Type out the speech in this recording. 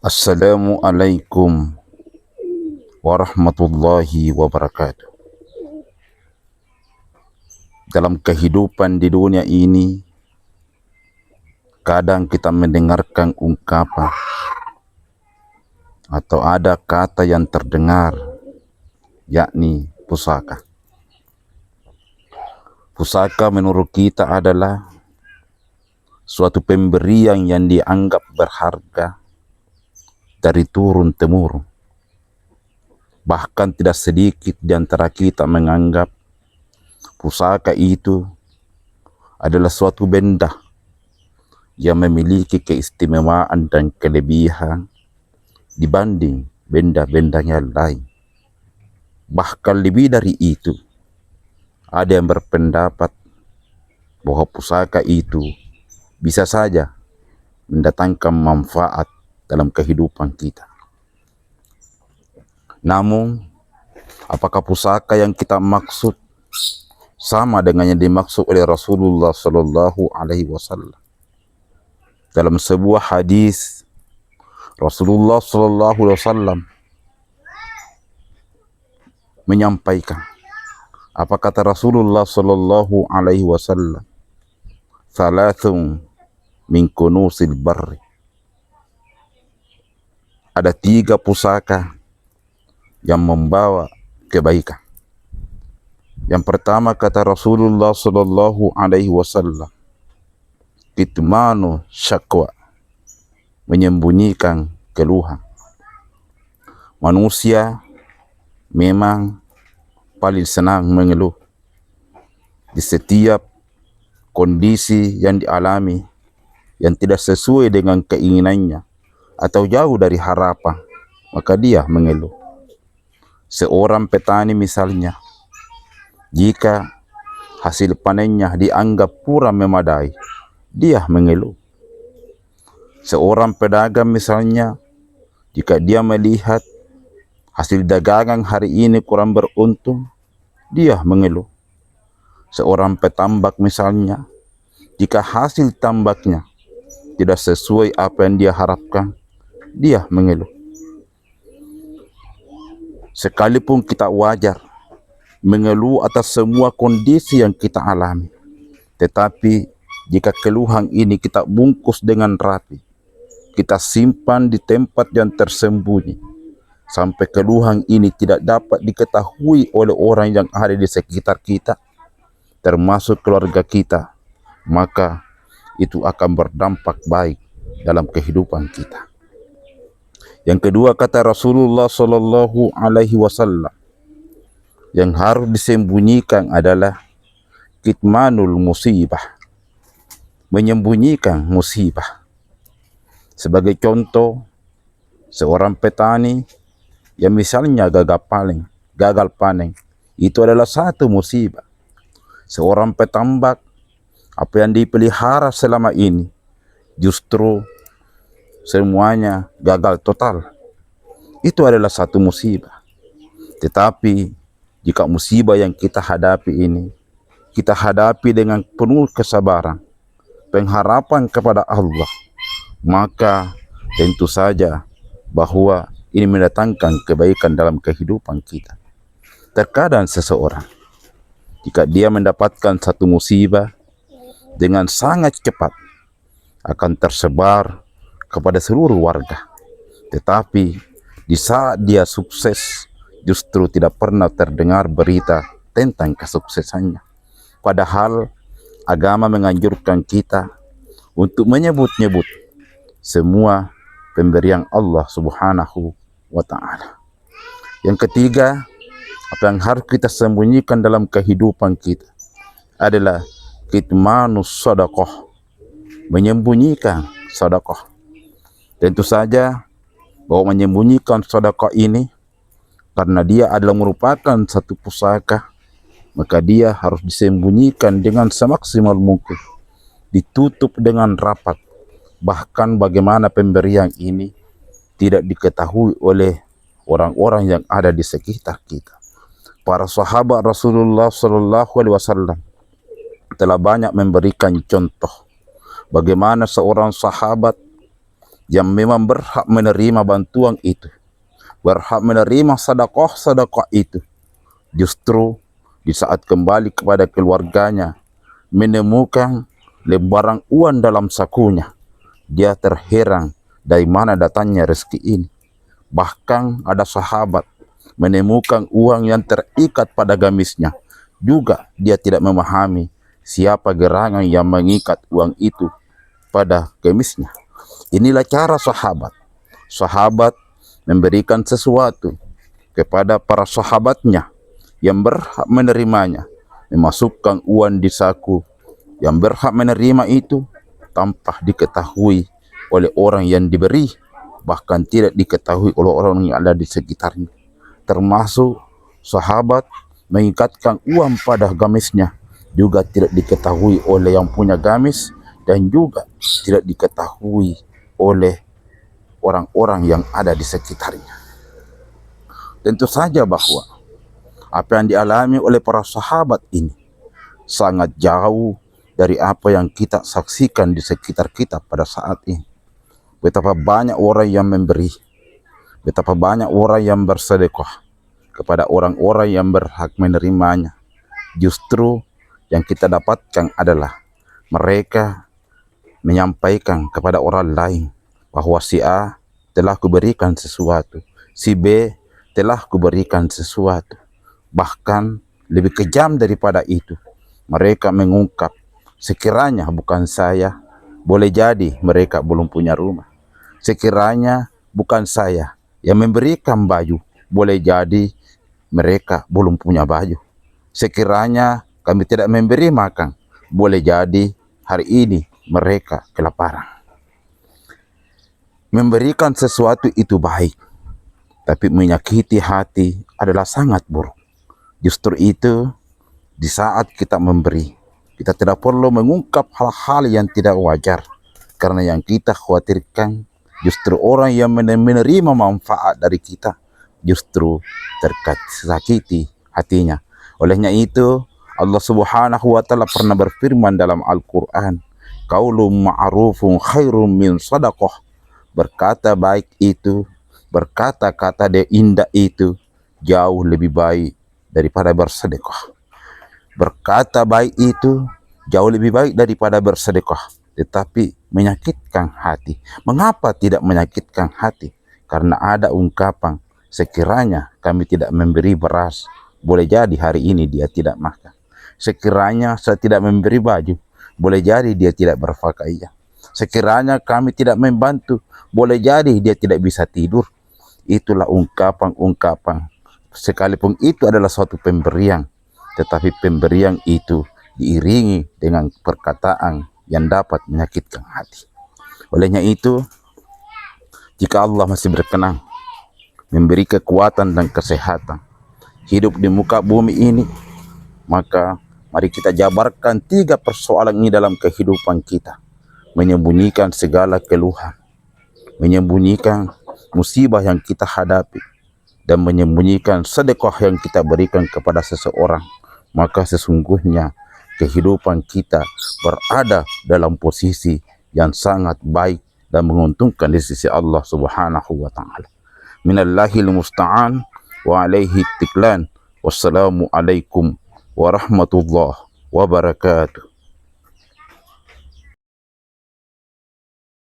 Assalamualaikum warahmatullahi wabarakatuh. Dalam kehidupan di dunia ini, kadang kita mendengarkan ungkapan atau ada kata yang terdengar, yakni pusaka. Pusaka menurut kita adalah suatu pemberian yang dianggap berharga dari turun-temurun. Bahkan tidak sedikit di antara kita menganggap pusaka itu adalah suatu benda yang memiliki keistimewaan dan kelebihan dibanding benda-benda yang lain. Bahkan lebih dari itu, ada yang berpendapat bahwa pusaka itu bisa saja mendatangkan manfaat dalam kehidupan kita. Namun, apakah pusaka yang kita maksud sama dengan yang dimaksud oleh Rasulullah Sallallahu Alaihi Wasallam? Dalam sebuah hadis, Rasulullah Sallallahu Alaihi Wasallam menyampaikan, apa kata Rasulullah Sallallahu Alaihi Wasallam? Thalathun min kunusil barri. Ada 3 pusaka yang membawa kebaikan. Yang pertama kata Rasulullah Sallallahu Alaihi Wasallam, kitmanu syakwa, menyembunyikan keluhan. Manusia memang paling senang mengeluh di setiap kondisi yang dialami yang tidak sesuai dengan keinginannya atau jauh dari harapan, maka dia mengeluh. Seorang petani misalnya, jika hasil panennya dianggap kurang memadai, dia mengeluh. Seorang pedagang misalnya, jika dia melihat hasil dagangan hari ini kurang beruntung, dia mengeluh. Seorang petambak misalnya, jika hasil tambaknya tidak sesuai apa yang dia harapkan, dia mengeluh. Sekalipun kita wajar mengeluh atas semua kondisi yang kita alami, tetapi jika keluhan ini kita bungkus dengan rapi, kita simpan di tempat yang tersembunyi, sampai keluhan ini tidak dapat diketahui oleh orang yang ada di sekitar kita, termasuk keluarga kita, maka itu akan berdampak baik dalam kehidupan kita. Yang kedua kata Rasulullah Sallallahu Alaihi Wasallam, yang harus disembunyikan adalah kitmanul musibah, menyembunyikan musibah. Sebagai contoh, seorang petani yang misalnya gagal panen, itu adalah satu musibah. Seorang petambak, apa yang dipelihara selama ini justru semuanya gagal total. Itu adalah satu musibah. Tetapi jika musibah yang kita hadapi ini, kita hadapi dengan penuh kesabaran, pengharapan kepada Allah, maka tentu saja bahwa ini mendatangkan kebaikan dalam kehidupan kita. Terkadang seseorang, jika dia mendapatkan satu musibah, dengan sangat cepat akan tersebar kepada seluruh warga. Tetapi di saat dia sukses, justru tidak pernah terdengar berita tentang kesuksesannya. Padahal agama menganjurkan kita untuk menyebut-nyebut semua pemberian Allah Subhanahu wa Ta'ala. Yang ketiga, apa yang harus kita sembunyikan dalam kehidupan kita adalah kitmanus sadaqah, menyembunyikan sedekah. Tentu saja bahwa menyembunyikan sedekah ini, karena dia adalah merupakan satu pusaka, maka dia harus disembunyikan dengan semaksimal mungkin, ditutup dengan rapat. Bahkan bagaimana pemberian ini tidak diketahui oleh orang-orang yang ada di sekitar kita. Para sahabat Rasulullah Sallallahu Alaihi Wasallam telah banyak memberikan contoh bagaimana seorang sahabat yang memang berhak menerima bantuan itu, berhak menerima sedekah itu, justru di saat kembali kepada keluarganya menemukan lembaran uang dalam sakunya, dia terheran dari mana datangnya rezeki ini. Bahkan ada sahabat menemukan uang yang terikat pada gamisnya, juga dia tidak memahami siapa gerangan yang mengikat uang itu pada gamisnya. Inilah cara sahabat. Sahabat memberikan sesuatu kepada para sahabatnya yang berhak menerimanya, memasukkan uang di saku yang berhak menerima itu tanpa diketahui oleh orang yang diberi, bahkan tidak diketahui oleh orang yang ada di sekitarnya. Termasuk sahabat mengikatkan uang pada gamisnya, juga tidak diketahui oleh yang punya gamis dan juga tidak diketahui oleh orang-orang yang ada di sekitarnya. Tentu saja bahwa apa yang dialami oleh para sahabat ini sangat jauh dari apa yang kita saksikan di sekitar kita pada saat ini. Betapa banyak orang yang memberi, betapa banyak orang yang bersedekah kepada orang-orang yang berhak menerimanya. Justru yang kita dapatkan adalah mereka menyampaikan kepada orang lain bahwa si A telah kuberikan sesuatu, si B telah kuberikan sesuatu. Bahkan lebih kejam daripada itu, mereka mengungkap, sekiranya bukan saya, boleh jadi mereka belum punya rumah. Sekiranya bukan saya yang memberikan baju, boleh jadi mereka belum punya baju. Sekiranya kami tidak memberi makan, boleh jadi hari ini mereka kelaparan. Memberikan sesuatu itu baik, tapi menyakiti hati adalah sangat buruk. Justru itu, di saat kita memberi, kita tidak perlu mengungkap hal-hal yang tidak wajar, karena yang kita khawatirkan justru orang yang menerima manfaat dari kita justru tersakiti hatinya. Olehnya itu, Allah Subhanahu wa taala pernah berfirman dalam Al-Qur'an, "Qaulun ma'rufun khairum min shadaqah." Berkata baik itu, berkata-kata dia indah itu jauh lebih baik daripada bersedekah. Berkata baik itu jauh lebih baik daripada bersedekah, tetapi menyakitkan hati. Mengapa tidak menyakitkan hati? Karena ada ungkapan, sekiranya kami tidak memberi beras, boleh jadi hari ini dia tidak makan. Sekiranya saya tidak memberi baju, boleh jadi dia tidak berpakaian. Sekiranya kami tidak membantu, boleh jadi dia tidak bisa tidur. Itulah ungkapan-ungkapan. Sekalipun itu adalah suatu pemberian, tetapi pemberian itu diiringi dengan perkataan yang dapat menyakitkan hati. Olehnya itu, jika Allah masih berkenan memberi kekuatan dan kesehatan hidup di muka bumi ini, maka mari kita jabarkan 3 persoalan ini dalam kehidupan kita. Menyembunyikan segala keluhan, menyembunyikan musibah yang kita hadapi, dan menyembunyikan sedekah yang kita berikan kepada seseorang. Maka sesungguhnya kehidupan kita berada dalam posisi yang sangat baik dan menguntungkan di sisi Allah Subhanahu wa taala. Minallahil musta'an wa alaihi tiklan. Wassalamu alaikum warahmatullahi wabarakatuh.